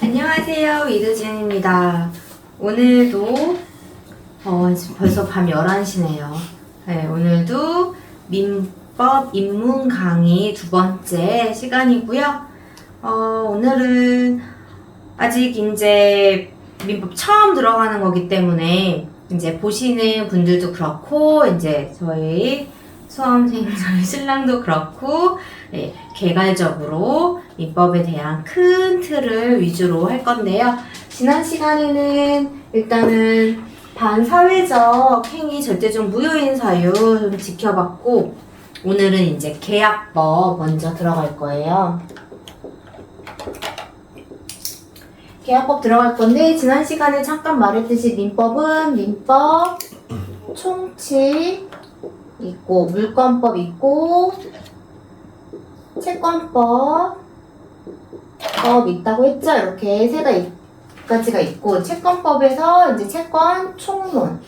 안녕하세요, 이두진입니다. 오늘도 벌써 밤 11시네요. 네, 오늘도 민법 입문 강의 두 번째 시간이고요. 오늘은 아직 이제 민법 처음 들어가는 거기 때문에 이제 보시는 분들도 그렇고 이제 저희 수험생, 저희 신랑도 그렇고 네, 개괄적으로 민법에 대한 큰 틀을 위주로 할 건데요. 지난 시간에는 일단은 반사회적 행위 절대적 무효인 사유 좀 지켜봤고 오늘은 이제 계약법 먼저 들어갈 거예요. 계약법 들어갈 건데 지난 시간에 잠깐 말했듯이 민법은 민법, 총칙 있고 물권법 있고 채권법 있다고 했죠? 이렇게 세 가지가 있고 채권법에서 이제 채권 총론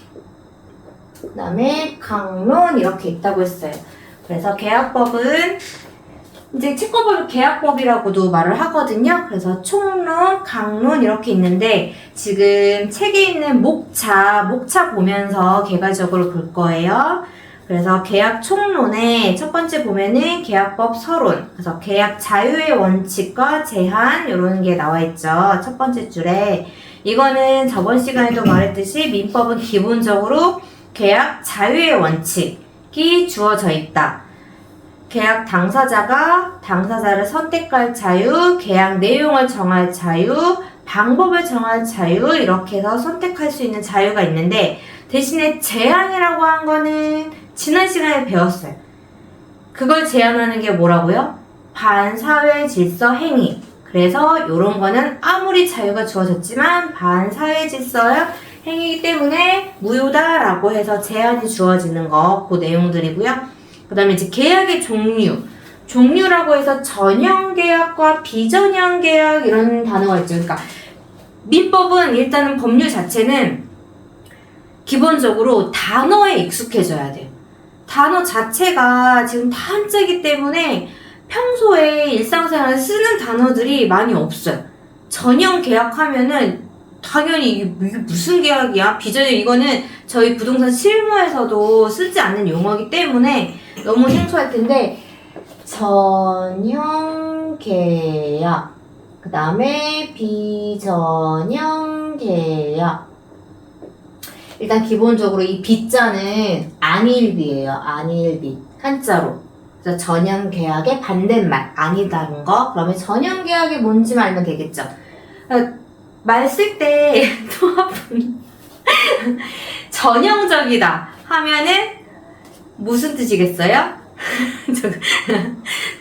그 다음에 강론 이렇게 있다고 했어요. 그래서 계약법은 이제 채권법을 계약법이라고도 말을 하거든요. 그래서 총론, 강론 이렇게 있는데 지금 책에 있는 목차 보면서 개괄적으로 볼 거예요. 그래서 계약 총론에 첫 번째 보면은 계약법 서론, 그래서 계약 자유의 원칙과 제한 이런 게 나와 있죠. 첫 번째 줄에 이거는 저번 시간에도 말했듯이 민법은 기본적으로 계약 자유의 원칙이 주어져 있다. 계약 당사자가 당사자를 선택할 자유, 계약 내용을 정할 자유, 방법을 정할 자유 이렇게 해서 선택할 수 있는 자유가 있는데 대신에 제한이라고 한 거는 지난 시간에 배웠어요. 그걸 제한하는 게 뭐라고요? 반사회 질서 행위. 그래서 이런 거는 아무리 자유가 주어졌지만 반사회 질서의 행위이기 때문에 무효다라고 해서 제한이 주어지는 거, 그 내용들이고요. 그 다음에 이제 계약의 종류라고 해서 전형 계약과 비전형 계약 이런 단어가 있죠. 그러니까 민법은 일단은 법률 자체는 기본적으로 단어에 익숙해져야 돼요. 단어 자체가 지금 다 한자이기 때문에 평소에 일상생활에 쓰는 단어들이 많이 없어요. 전형 계약하면은 당연히 이게 무슨 계약이야? 비전형 이거는 저희 부동산 실무에서도 쓰지 않는 용어이기 때문에 너무 생소할 텐데 전형 계약 그 다음에 비전형 계약 일단 기본적으로 이 비자는 안일비예요. 안일비 한자로 그래서 전형 계약의 반대말 아니다른 거 그러면 전형 계약이 뭔지 알면 되겠죠. 말 쓸 때 통합은 전형적이다 하면은 무슨 뜻이겠어요?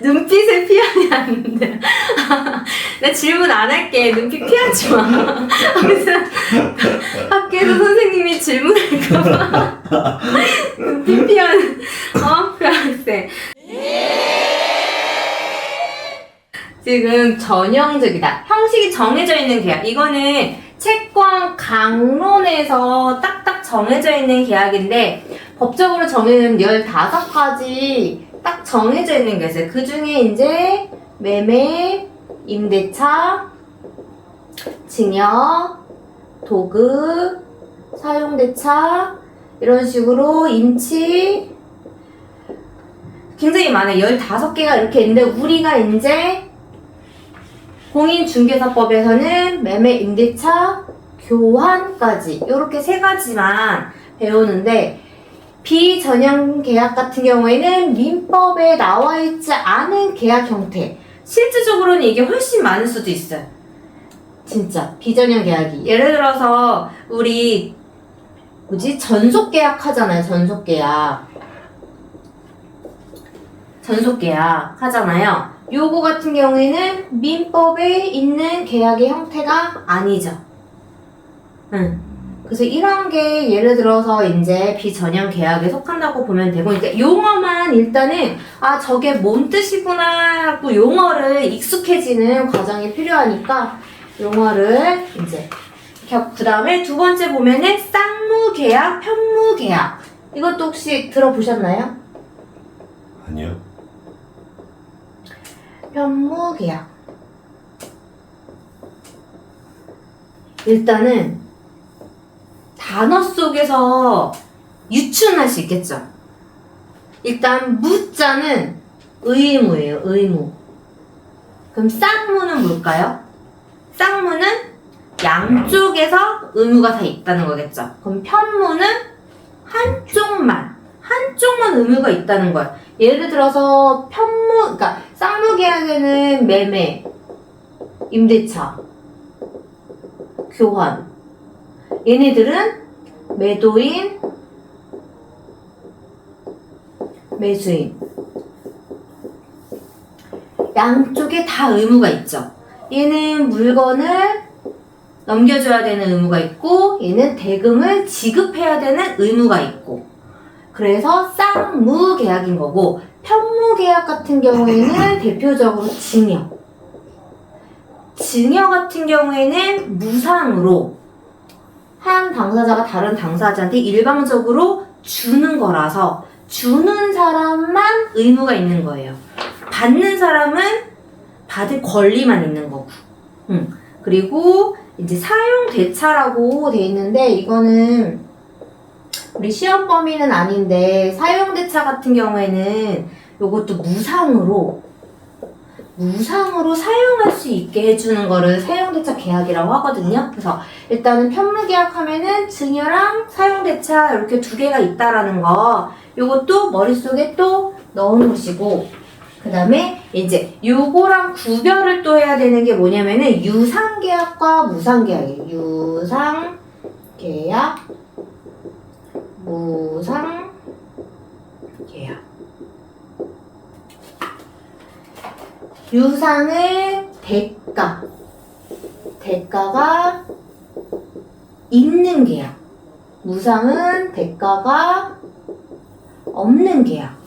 눈빛을 피하지 않는데 나 질문 안 할게. 눈빛 피하지 마. 밖에서 선생님이 질문할까봐 눈빛 피하는 그 학생 지금 전형적이다. 형식이 정해져 있는 계약. 이거는 채권 강론에서 딱딱 정해져 있는 계약인데 법적으로 정해진 15가지 딱 정해져 있는 게 있어요. 그 중에 이제 매매, 임대차, 증여, 도급, 사용대차 이런 식으로 임치 굉장히 많아요. 15개가 이렇게 있는데 우리가 이제 공인중개사법에서는 매매, 임대차, 교환까지 이렇게 3가지만 배우는데 비전형 계약 같은 경우에는 민법에 나와 있지 않은 계약 형태 실질적으로는 이게 훨씬 많을 수도 있어요. 진짜 비전형 계약이 예를 들어서 우리 전속계약 하잖아요. 전속계약 하잖아요. 요거 같은 경우에는 민법에 있는 계약의 형태가 아니죠. 그래서 이런 게 예를 들어서 이제 비전형 계약에 속한다고 보면 되고, 그러니까 용어만 일단은 저게 뭔 뜻이구나 하고 용어를 익숙해지는 과정이 필요하니까 용어를 이제 그 다음에 두 번째 보면은 쌍무계약, 편무계약 이것도 혹시 들어보셨나요? 아니요. 편무계약 일단은 단어 속에서 유추할 수 있겠죠. 일단 무자는 의무예요. 의무. 그럼 쌍무는 뭘까요? 쌍무는 양쪽에서 의무가 다 있다는 거겠죠. 그럼 편무는 한쪽만 의무가 있다는 거예요. 예를 들어서 그러니까 쌍무 계약에는 매매, 임대차, 교환. 얘네들은 매도인, 매수인. 양쪽에 다 의무가 있죠. 얘는 물건을 넘겨줘야 되는 의무가 있고, 얘는 대금을 지급해야 되는 의무가 있고. 그래서 쌍무 계약인 거고, 편무 계약 같은 경우에는 대표적으로 증여. 증여 같은 경우에는 무상으로 한 당사자가 다른 당사자한테 일방적으로 주는 거라서 주는 사람만 의무가 있는 거예요. 받는 사람은 받을 권리만 있는 거고. 그리고 이제 사용 대차라고 돼 있는데 이거는 우리 시험 범위는 아닌데 사용 대차 같은 경우에는 이것도 무상으로 사용할 수 있게 해주는 거를 사용대차 계약이라고 하거든요. 그래서 일단은 편무계약 하면은 증여랑 사용대차 이렇게 두 개가 있다라는 거 요것도 머릿속에 또 넣어놓으시고 그 다음에 이제 요거랑 구별을 또 해야 되는 게 뭐냐면은 유상계약과 무상계약이에요. 유상계약, 무상계약. 유상은 대가가 있는 계약. 무상은 대가가 없는 계약.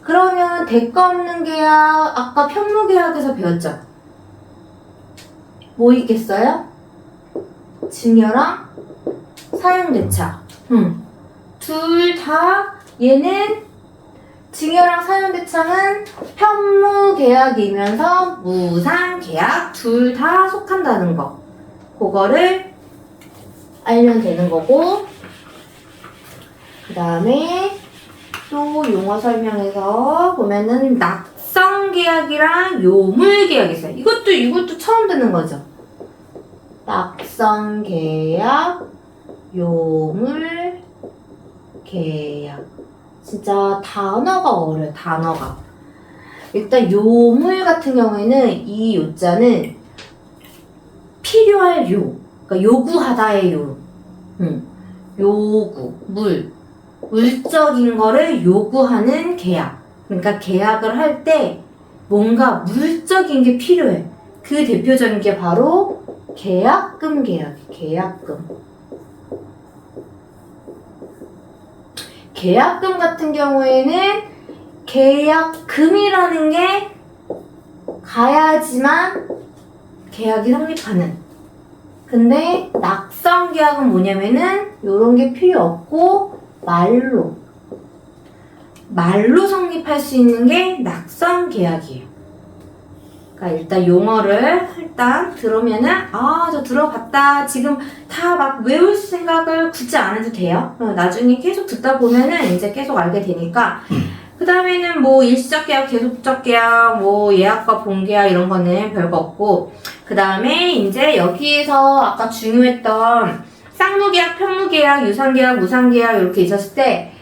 그러면 대가 없는 계약, 아까 편무계약에서 배웠죠? 뭐 있겠어요? 증여랑 사용대차. 둘 다 얘는 증여랑 사용대차는 편무계약이면서 무상계약 둘 다 속한다는 거. 그거를 알면 되는 거고 그 다음에 또 용어 설명에서 보면은 낙성계약이랑 요물계약이 있어요. 이것도 처음 듣는 거죠. 낙성계약, 요물계약. 진짜 단어가 어려요. 단어가. 일단 요물 같은 경우에는 이 요자는 필요할 요. 그러니까 요구하다의 요. 요구, 물적인 거를 요구하는 계약. 그러니까 계약을 할 때 뭔가 물적인 게 필요해. 그 대표적인 게 바로 계약금 계약이에요. 계약금. 계약금 같은 경우에는 계약금이라는 게 가야지만 계약이 성립하는. 근데 낙성계약은 뭐냐면은 요런 게 필요 없고 말로 성립할 수 있는 게 낙성계약이에요. 그러니까 일단 용어를 일단 들으면은 저 들어봤다. 지금 다 막 외울 생각을 굳이 안 해도 돼요. 나중에 계속 듣다 보면은 이제 계속 알게 되니까 그 다음에는 뭐 일시적 계약, 계속적 계약, 뭐 예약과 본계약 이런 거는 별거 없고 그 다음에 이제 여기에서 아까 중요했던 쌍무계약, 편무계약, 유상계약, 무상계약 이렇게 있었을 때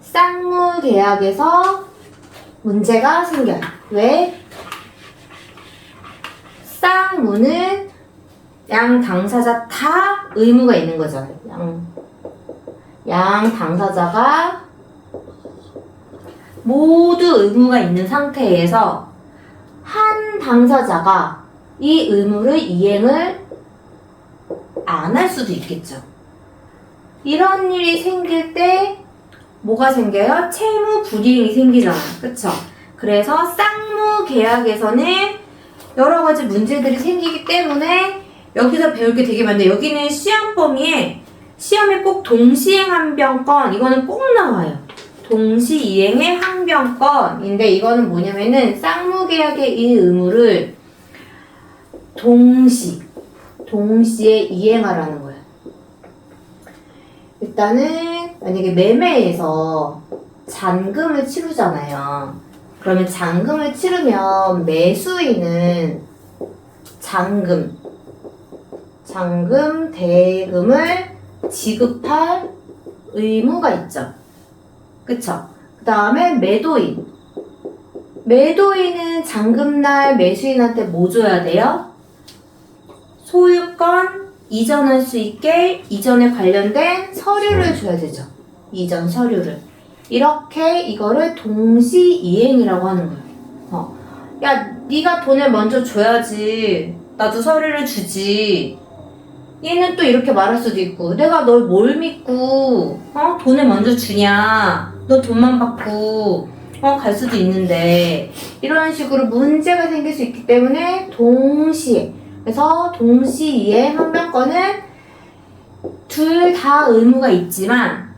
쌍무계약에서 문제가 생겨요. 왜? 쌍무는 양 당사자 다 의무가 있는 거잖아요. 양 당사자가 모두 의무가 있는 상태에서 한 당사자가 이 의무를 이행을 안 할 수도 있겠죠. 이런 일이 생길 때 뭐가 생겨요? 채무 불이행이 생기잖아요. 그쵸? 그래서 쌍무 계약에서는 여러 가지 문제들이 생기기 때문에 여기서 배울 게 되게 많은데 여기는 시험 범위에 시험에 꼭 동시행 항변권 이거는 꼭 나와요. 동시이행의 항변권인데 이거는 뭐냐면은 쌍무 계약의 이 의무를 동시에 이행하라는 거야. 일단은 만약에 매매에서 잔금을 치르잖아요. 그러면 잔금을 치르면 매수인은 잔금, 대금을 지급할 의무가 있죠. 그쵸? 그 다음에 매도인은 잔금날 매수인한테 뭐 줘야 돼요? 소유권 이전할 수 있게 이전에 관련된 서류를 줘야 되죠. 이전 서류를. 이렇게 이거를 동시이행이라고 하는 거예요. 야, 네가 돈을 먼저 줘야지. 나도 서류를 주지. 얘는 또 이렇게 말할 수도 있고, 내가 널 뭘 믿고 돈을 먼저 주냐. 너 돈만 받고 갈 수도 있는데, 이런 식으로 문제가 생길 수 있기 때문에 동시에, 그래서 동시이행 항변권은 둘 다 의무가 있지만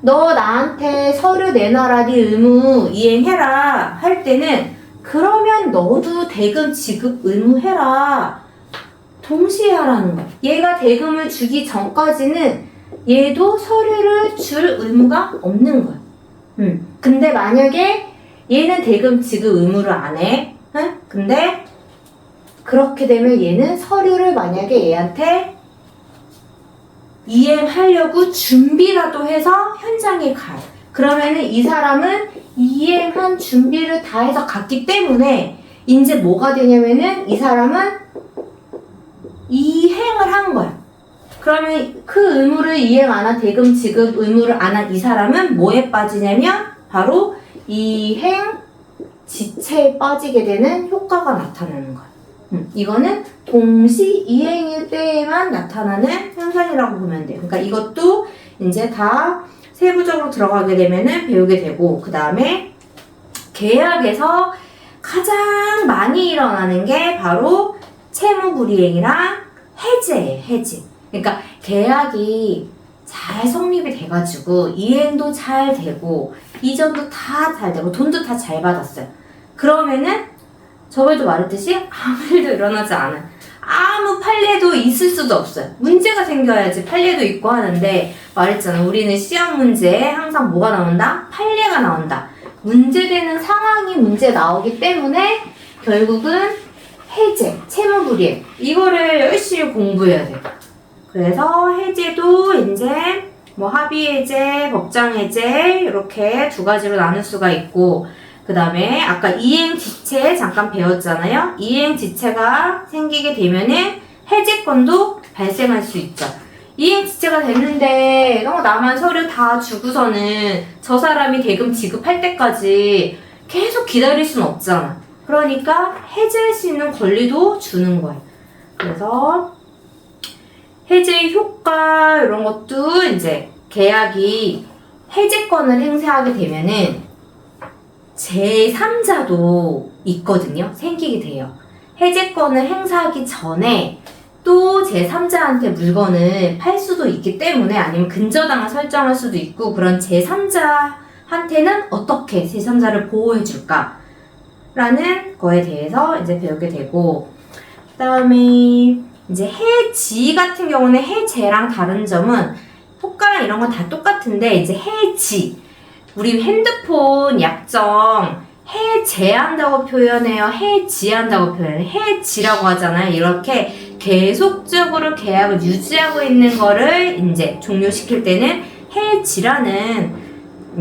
너 나한테 서류 내놔라, 네 의무 이행해라 할 때는 그러면 너도 대금 지급 의무해라. 동시에 하라는 거야. 얘가 대금을 주기 전까지는 얘도 서류를 줄 의무가 없는 거야. 근데 만약에 얘는 대금 지급 의무를 안 해. 근데 그렇게 되면 얘는 서류를 만약에 얘한테 이행하려고 준비라도 해서 현장에 가요. 그러면은 이 사람은 이행한 준비를 다 해서 갔기 때문에 이제 뭐가 되냐면은 이 사람은 이행을 한 거야. 그러면 그 의무를 이행 안 한, 대금 지급 의무를 안 한 이 사람은 뭐에 빠지냐면 바로 이행 지체에 빠지게 되는 효과가 나타나는 거야. 이거는 동시 이행일 때에만 나타나는 현상이라고 보면 돼요. 그러니까 이것도 이제 다 세부적으로 들어가게 되면은 배우게 되고, 그 다음에 계약에서 가장 많이 일어나는 게 바로 채무불이행이랑 해제예요. 해제. 그러니까 계약이 잘 성립이 돼가지고 이행도 잘 되고 이전도 다 잘 되고 돈도 다 잘 받았어요. 그러면은 저번에도 말했듯이 아무 일도 일어나지 않은, 아무 판례도 있을 수도 없어요. 문제가 생겨야지 판례도 있고 하는데, 말했잖아. 우리는 시험 문제에 항상 뭐가 나온다? 판례가 나온다. 문제되는 상황이 문제 나오기 때문에 결국은 해제, 채무불이행, 이거를 열심히 공부해야 돼요. 그래서 해제도 이제 뭐 합의해제, 법정해제 이렇게 두 가지로 나눌 수가 있고, 그 다음에 아까 이행지체 잠깐 배웠잖아요. 이행지체가 생기게 되면은 해제권도 발생할 수 있죠. 이행지체가 됐는데 나만 서류 다 주고서는 저 사람이 대금 지급할 때까지 계속 기다릴 수는 없잖아. 그러니까 해제할 수 있는 권리도 주는 거예요. 그래서 해제의 효과 이런 것도 이제 계약이 해제권을 행사하게 되면은 제3자도 있거든요. 생기게 돼요. 해제권을 행사하기 전에 또 제3자한테 물건을 팔 수도 있기 때문에, 아니면 근저당을 설정할 수도 있고, 그런 제3자한테는 어떻게 제3자를 보호해 줄까? 라는 거에 대해서 이제 배우게 되고, 그 다음에 이제 해지 같은 경우는 해제랑 다른 점은 효과랑 이런 건 다 똑같은데, 이제 해지, 우리 핸드폰 약정 해제한다고 표현해요? 해지한다고 표현해요? 해지라고 하잖아요. 이렇게 계속적으로 계약을 유지하고 있는 거를 이제 종료시킬 때는 해지라는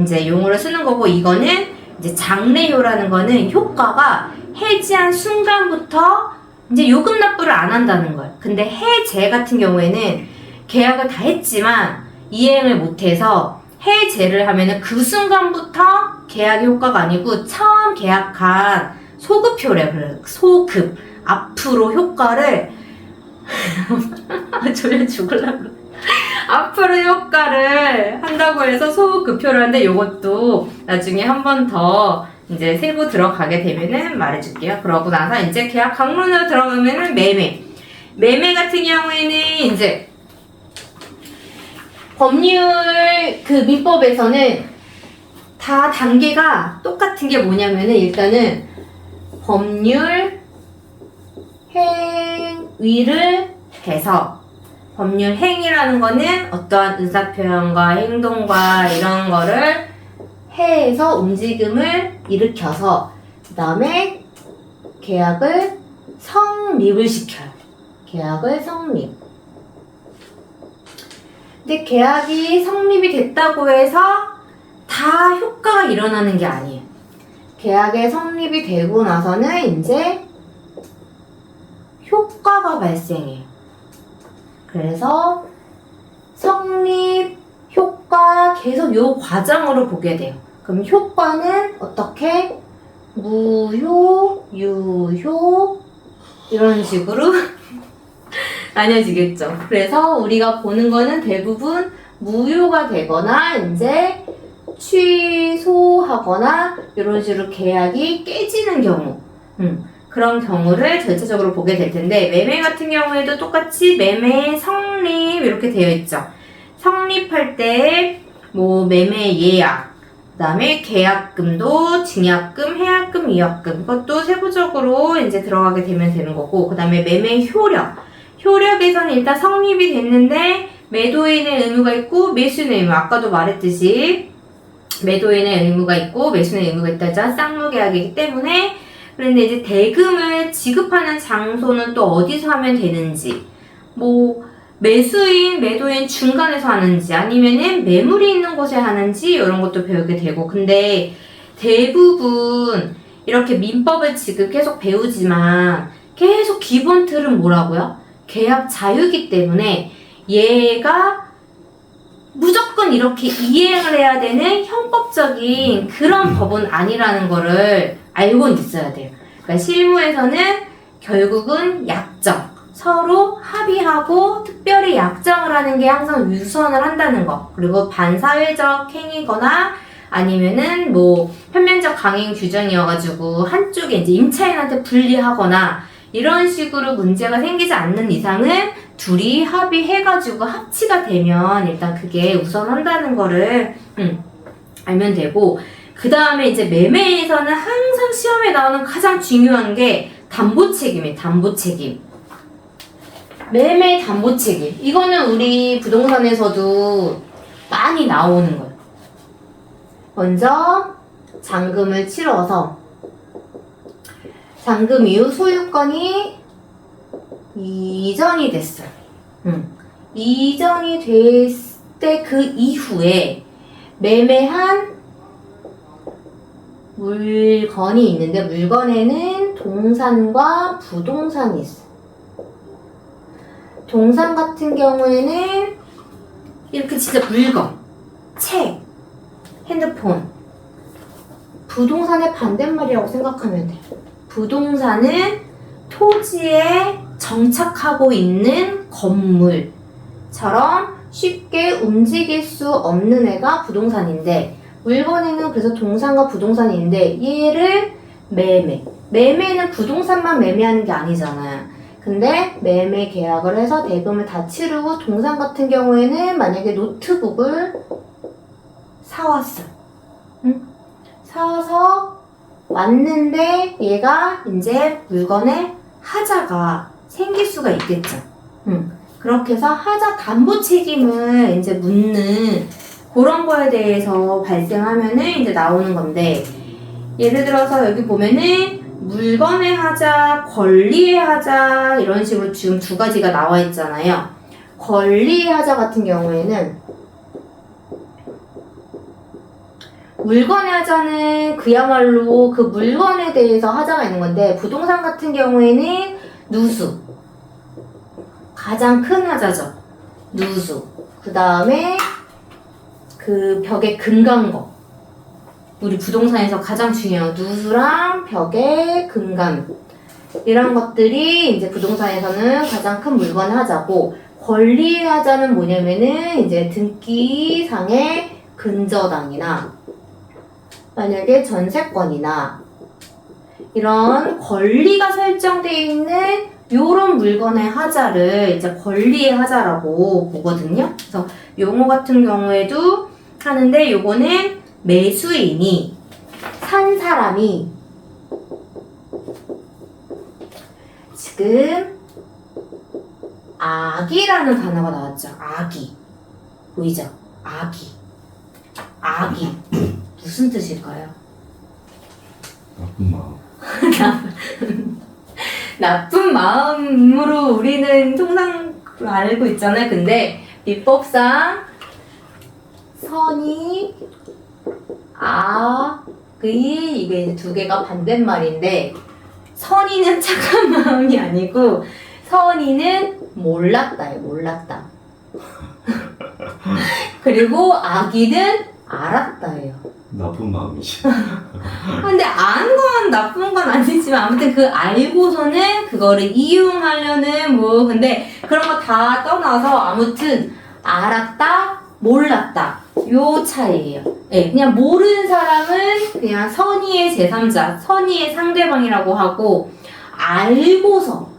이제 용어를 쓰는 거고, 이거는 이제 장래효라는 거는 효과가 해지한 순간부터 이제 요금 납부를 안 한다는 거예요. 근데 해제 같은 경우에는 계약을 다 했지만 이행을 못해서 해제를 하면은 그 순간부터 계약의 효과가 아니고 처음 계약한 소급효래. 그래요. 소급. 앞으로 효과를 졸려 죽으려고. 앞으로 효과를 한다고 해서 소급효를 하는데, 요것도 나중에 한 번 더 이제 세부 들어가게 되면은 말해줄게요. 그러고 나서 이제 계약 강론으로 들어가면은 매매. 매매 같은 경우에는 이제 법률 그 민법에서는 다 단계가 똑같은 게 뭐냐면은, 일단은 법률 행위를 해서, 법률 행위라는 거는 어떠한 의사표현과 행동과 이런 거를 해서 움직임을 일으켜서 그 다음에 계약을 성립을 시켜요. 계약을 성립. 근데 계약이 성립이 됐다고 해서 다 효과가 일어나는 게 아니에요. 계약의 성립이 되고 나서는 이제 효과가 발생해요. 그래서 성립, 효과 계속 요 과정으로 보게 돼요. 그럼 효과는 어떻게? 무효, 유효 이런 식으로 나뉘어지겠죠. 그래서 우리가 보는 거는 대부분 무효가 되거나 이제 취소하거나 이런 식으로 계약이 깨지는 경우 그런 경우를 전체적으로 보게 될 텐데 매매 같은 경우에도 똑같이 매매 성립 이렇게 되어 있죠. 성립할 때 뭐 매매 예약 그 다음에 계약금도 증약금, 해약금, 이약금 그것도 세부적으로 이제 들어가게 되면 되는 거고 그 다음에 매매 효력 효력에서는 일단 성립이 됐는데 매도인의 의무가 있고 매수인의 의무 아까도 말했듯이 매도인의 의무가 있고 매수인의 의무가 있다죠. 쌍무계약이기 때문에 그런데 이제 대금을 지급하는 장소는 또 어디서 하면 되는지 뭐 매수인, 매도인 중간에서 하는지 아니면은 매물이 있는 곳에 하는지 이런 것도 배우게 되고 근데 대부분 이렇게 민법을 지금 계속 배우지만 계속 기본 틀은 뭐라고요? 계약 자유이기 때문에 얘가 무조건 이렇게 이행을 해야 되는 형법적인 그런 법은 아니라는 거를 알고는 있어야 돼요. 그러니까 실무에서는 결국은 약정 서로 합의하고 특별히 약정을 하는 게 항상 우선을 한다는 거. 그리고 반사회적 행위거나 아니면은 뭐 편면적 강행 규정이어가지고 한쪽에 이제 임차인한테 불리하거나 이런 식으로 문제가 생기지 않는 이상은 둘이 합의해가지고 합치가 되면 일단 그게 우선한다는 거를 알면 되고 그 다음에 이제 매매에서는 항상 시험에 나오는 가장 중요한 게 담보책임이에요. 담보책임. 매매 담보책임. 이거는 우리 부동산에서도 많이 나오는 거예요. 먼저 잔금을 치러서 잔금 이후 소유권이 이전이 됐어요. 이전이 됐을 때 그 이후에 매매한 물건이 있는데 물건에는 동산과 부동산이 있어요. 동산 같은 경우에는 이렇게 진짜 물건, 책, 핸드폰 부동산의 반대말이라고 생각하면 돼요. 부동산은 토지에 정착하고 있는 건물처럼 쉽게 움직일 수 없는 애가 부동산인데 물건에는 그래서 동산과 부동산이 있는데 얘를 매매는 부동산만 매매하는 게 아니잖아요. 근데 매매 계약을 해서 대금을 다 치르고 동산 같은 경우에는 만약에 노트북을 사왔어. 사와서 왔는데 얘가 이제 물건에 하자가 생길 수가 있겠죠. 그렇게 해서 하자 담보 책임을 이제 묻는 그런 거에 대해서 발생하면은 이제 나오는 건데 예를 들어서 여기 보면은 물건의 하자, 권리의 하자 이런 식으로 지금 두 가지가 나와 있잖아요. 권리의 하자 같은 경우에는 물건의 하자는 그야말로 그 물건에 대해서 하자가 있는 건데 부동산 같은 경우에는 누수 가장 큰 하자죠. 누수 그 다음에 그 벽에 금간 거 우리 부동산에서 가장 중요한 누수랑 벽에 금간 이런 것들이 이제 부동산에서는 가장 큰 물건 하자고 권리의 하자는 뭐냐면은 이제 등기상의 근저당이나 만약에 전세권이나 이런 권리가 설정되어 있는 요런 물건의 하자를 이제 권리의 하자라고 보거든요. 그래서 용어 같은 경우에도 하는데 요거는 매수인이 산 사람이 지금 악이라는 단어가 나왔죠. 악이. 보이죠? 악이. 악이. 무슨 뜻일까요? 나쁜 마음. 나쁜 마음으로 우리는 통상 알고 있잖아요. 근데 비법상 선이 악의 이게 이제 두 개가 반대말인데 선이는 착한 마음이 아니고 선이는 몰랐다예요. 몰랐다. 그리고 악이는 알았다예요. 나쁜 마음이지. 근데 아는 건 나쁜 건 아니지만 아무튼 그 알고서는 그거를 이용하려는 뭐 근데 그런 거 다 떠나서 아무튼 알았다 몰랐다 요 차이예요. 네, 그냥 모르는 사람은 그냥 선의의 제3자 선의의 상대방이라고 하고 알고서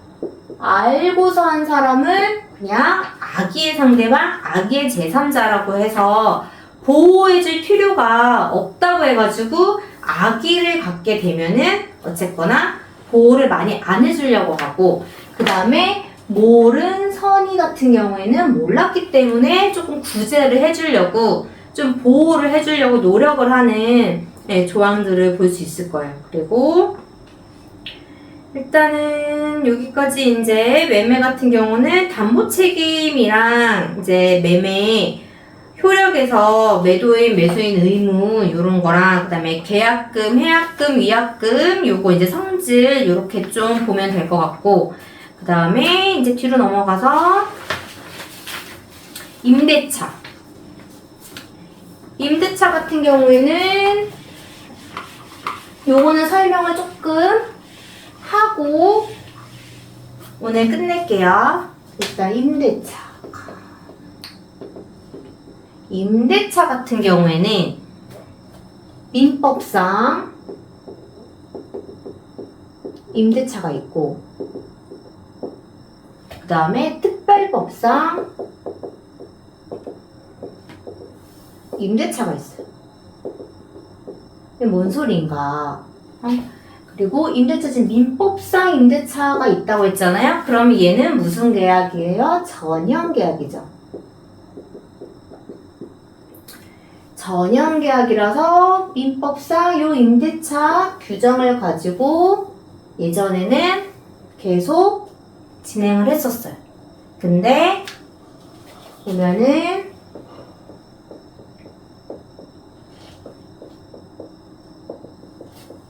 한 사람은 그냥 악의의 상대방 악의의 제3자라고 해서 보호해줄 필요가 없다고 해가지고 악의를 갖게 되면은 어쨌거나 보호를 많이 안 해주려고 하고 그 다음에 모른 선의 같은 경우에는 몰랐기 때문에 조금 구제를 해주려고 좀 보호를 해주려고 노력을 하는 조항들을 볼 수 있을 거예요. 그리고 일단은 여기까지 이제 매매 같은 경우는 담보 책임이랑 이제 매매 효력에서 매도인, 매수인 의무 요런 거랑 그 다음에 계약금, 해약금, 위약금 요거 이제 성질 요렇게 좀 보면 될 것 같고 그 다음에 이제 뒤로 넘어가서 임대차 같은 경우에는 요거는 설명을 조금 하고 오늘 끝낼게요. 일단 임대차 같은 경우에는 민법상 임대차가 있고 그 다음에 특별법상 임대차가 있어요. 이게 뭔 소린가? 그리고 임대차 지금 민법상 임대차가 있다고 했잖아요. 그럼 얘는 무슨 계약이에요? 전형계약이죠. 전형계약이라서 민법상 요 임대차 규정을 가지고 예전에는 계속 진행을 했었어요. 근데 보면은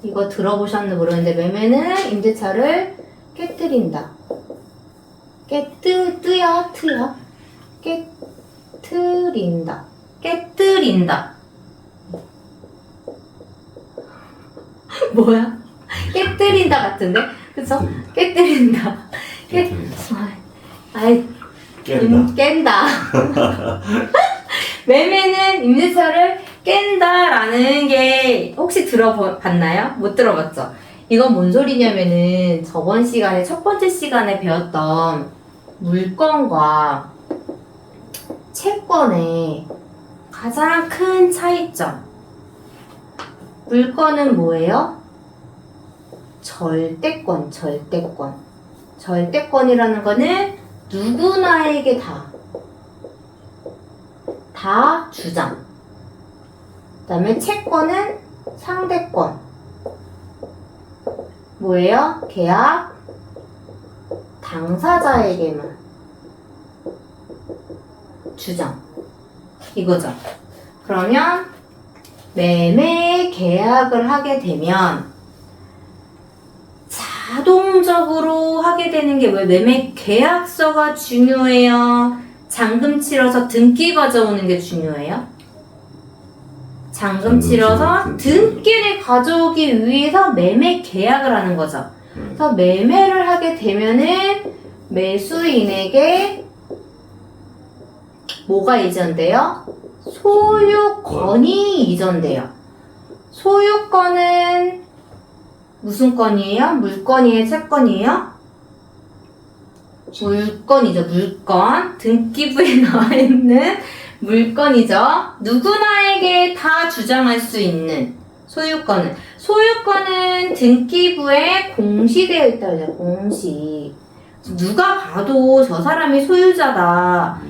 이거 들어보셨는지 모르겠는데 매매는 임대차를 깨뜨린다. 트야? 깨뜨린다. 뭐야? 깨뜨린다 같은데? 그쵸? 깨뜨린다. 아이, 깬다. 매매는 임대차를 깬다라는 게 혹시 들어봤나요? 못 들어봤죠? 이건 뭔 소리냐면은 저번 시간에 첫 번째 시간에 배웠던 물건과 채권의 가장 큰 차이점. 물건은 뭐예요? 절대권. 절대권이라는 거는 누구나에게 다 주장. 그 다음에 채권은 상대권. 뭐예요? 계약 당사자에게만 주장. 이거죠. 그러면 매매 계약을 하게 되면 자동적으로 하게 되는 게 왜 매매 계약서가 중요해요? 잔금 치러서 등기 가져오는 게 중요해요? 잔금 치러서 등기를 가져오기 위해서 매매 계약을 하는 거죠. 그래서 매매를 하게 되면은 매수인에게 뭐가 이전돼요? 소유권이 이전돼요. 소유권은 무슨 건이에요? 물건이에요? 채권이에요? 물건이죠. 물건. 등기부에 나와 있는 물건이죠. 누구나에게 다 주장할 수 있는 소유권은 소유권은 등기부에 공시되어 있다고 해요. 공시. 누가 봐도 저 사람이 소유자다.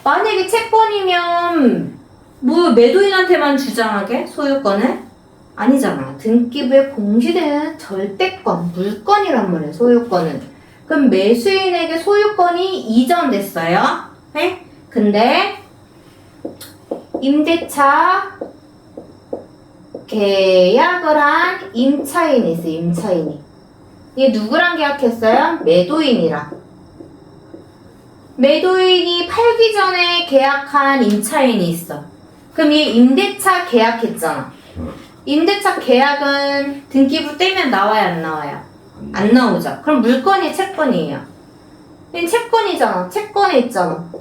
만약에 채권이면 뭐 매도인한테만 주장하게? 소유권을? 아니잖아. 등기부에 공시되는 절대권, 물건이란 말이에요. 소유권은. 그럼 매수인에게 소유권이 이전됐어요. 네? 근데 임대차 계약을 한 임차인이 있어요. 임차인이. 이게 누구랑 계약했어요? 매도인이랑. 매도인이 팔기 전에 계약한 임차인이 있어. 그럼 얘 임대차 계약했잖아. 임대차 계약은 등기부 떼면 나와요, 안 나와요? 안 나오죠. 그럼 물건이 채권이에요. 얘는 채권이잖아. 채권에 있잖아.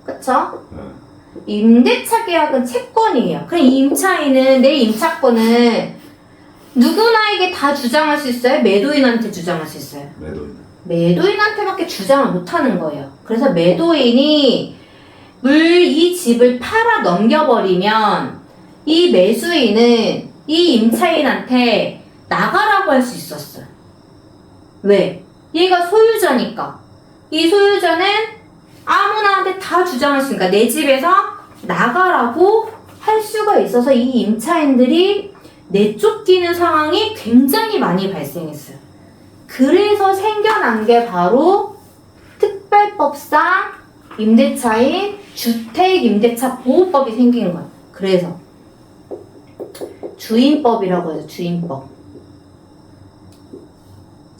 그쵸? 임대차 계약은 채권이에요. 그럼 이 임차인은 내 임차권을 누구나에게 다 주장할 수 있어요? 매도인한테 주장할 수 있어요? 매도인한테밖에 주장을 못하는 거예요. 그래서 매도인이 이 집을 팔아 넘겨버리면 이 매수인은 이 임차인한테 나가라고 할 수 있었어요. 왜? 얘가 소유자니까. 이 소유자는 아무나한테 다 주장할 수 있으니까 내 집에서 나가라고 할 수가 있어서 이 임차인들이 내쫓기는 상황이 굉장히 많이 발생했어요. 그래서 생겨난 게 바로 특별법상 임대차인 주택임대차보호법이 생긴 거예요. 그래서 주임법이라고 해서 주임법.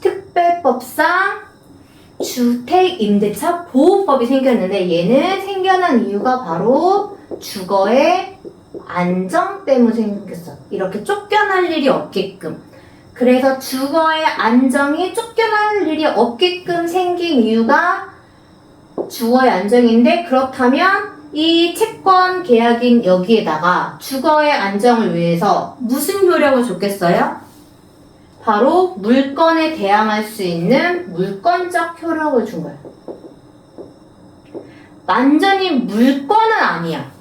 특별법상 주택임대차보호법이 생겼는데 얘는 생겨난 이유가 바로 주거의 안정 때문에 생겼어. 이렇게 쫓겨날 일이 없게끔. 그래서 주거의 안정이 쫓겨날 일이 없게끔 생긴 이유가 주거의 안정인데, 그렇다면 이 채권 계약인 여기에다가 주거의 안정을 위해서 무슨 효력을 줬겠어요? 바로 물건에 대항할 수 있는 물건적 효력을 준 거예요. 완전히 물건은 아니야.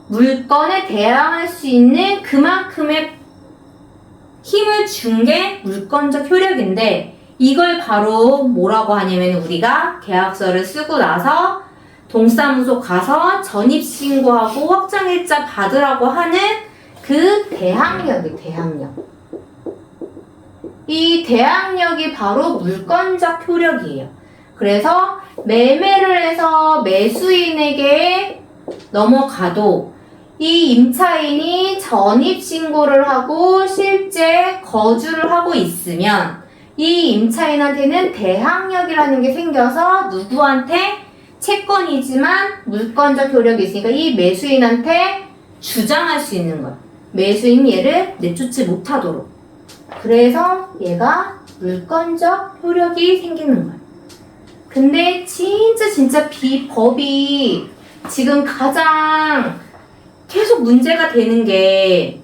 물건에 대항할 수 있는 그만큼의 힘을 준 게 물건적 효력인데, 이걸 바로 뭐라고 하냐면 우리가 계약서를 쓰고 나서 동사무소 가서 전입신고하고 확정일자 받으라고 하는 그 대항력이 대항력. 이 대항력이 바로 물건적 효력이에요. 그래서 매매를 해서 매수인에게 넘어가도 이 임차인이 전입신고를 하고 실제 거주를 하고 있으면 이 임차인한테는 대항력이라는 게 생겨서 누구한테? 채권이지만 물건적 효력이 있으니까 이 매수인한테 주장할 수 있는 거야. 매수인 얘를 내쫓지 못하도록. 그래서 얘가 물건적 효력이 생기는 거야. 근데 진짜 법이 지금 가장 계속 문제가 되는 게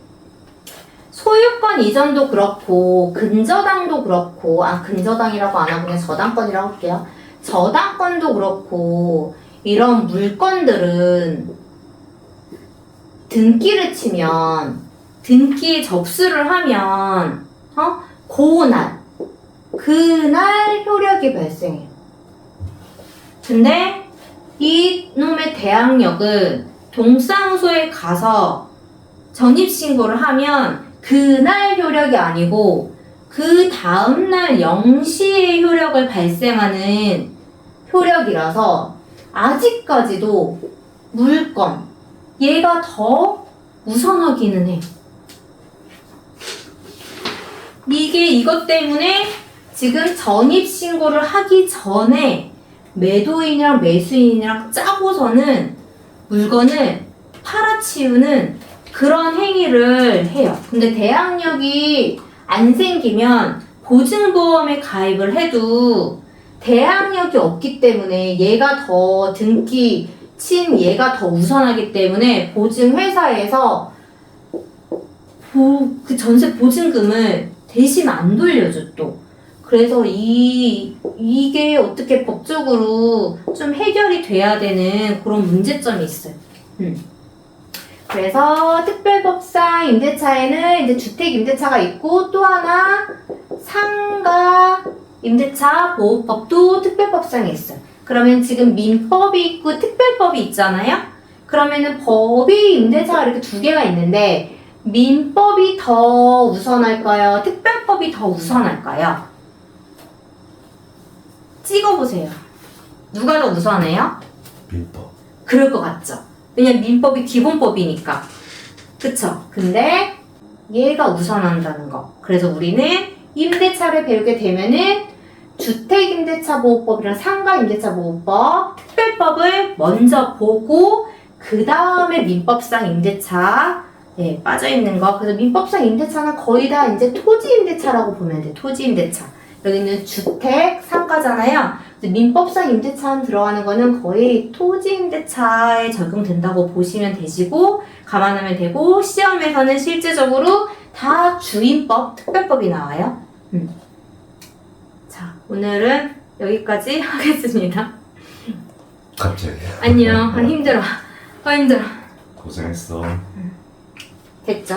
소유권 이전도 그렇고 근저당도 그렇고, 근저당이라고 안 하고 그냥 저당권이라고 할게요. 저당권도 그렇고 이런 물건들은 등기를 치면, 등기에 접수를 하면 그날 효력이 발생해요. 근데 이놈의 대항력은 동사무소에 가서 전입신고를 하면 그날 효력이 아니고 그 다음날 0시에 효력을 발생하는 효력이라서 아직까지도 물건, 얘가 더 우선하기는 해. 이것 때문에 지금 전입신고를 하기 전에 매도인이랑 매수인이랑 짜고서는 물건을 팔아치우는 그런 행위를 해요. 근데 대항력이 안 생기면 보증보험에 가입을 해도 대항력이 없기 때문에 얘가 더 등기 친 얘가 더 우선하기 때문에 보증회사에서 그 전세 보증금을 대신 안 돌려줘 또. 그래서 이게 어떻게 법적으로 좀 해결이 돼야 되는 그런 문제점이 있어요. 그래서 특별법상 임대차에는 이제 주택 임대차가 있고 또 하나 상가 임대차 보호법도 특별법상에 있어요. 그러면 지금 민법이 있고 특별법이 있잖아요. 그러면은 법이 임대차가 이렇게 두 개가 있는데 민법이 더 우선할까요? 특별법이 더 우선할까요? 찍어보세요. 누가 더 우선해요? 민법. 그럴 것 같죠? 왜냐면 민법이 기본법이니까. 그쵸? 근데 얘가 우선한다는 거. 그래서 우리는 임대차를 배우게 되면은 주택임대차보호법이랑 상가임대차보호법, 특별법을 먼저 보고 그 다음에 민법상 임대차 빠져있는 거. 그래서 민법상 임대차는 거의 다 이제 토지임대차라고 보면 돼. 토지임대차. 여기는 주택, 상가잖아요. 그래서 민법상 임대차 들어가는 거는 거의 토지임대차에 적용된다고 보시면 되시고 감안하면 되고 시험에서는 실제적으로 다 주임법, 특별법이 나와요. 자, 오늘은 여기까지 하겠습니다. 갑자기. 안녕. 힘들어. 힘들어. 고생했어. 됐죠?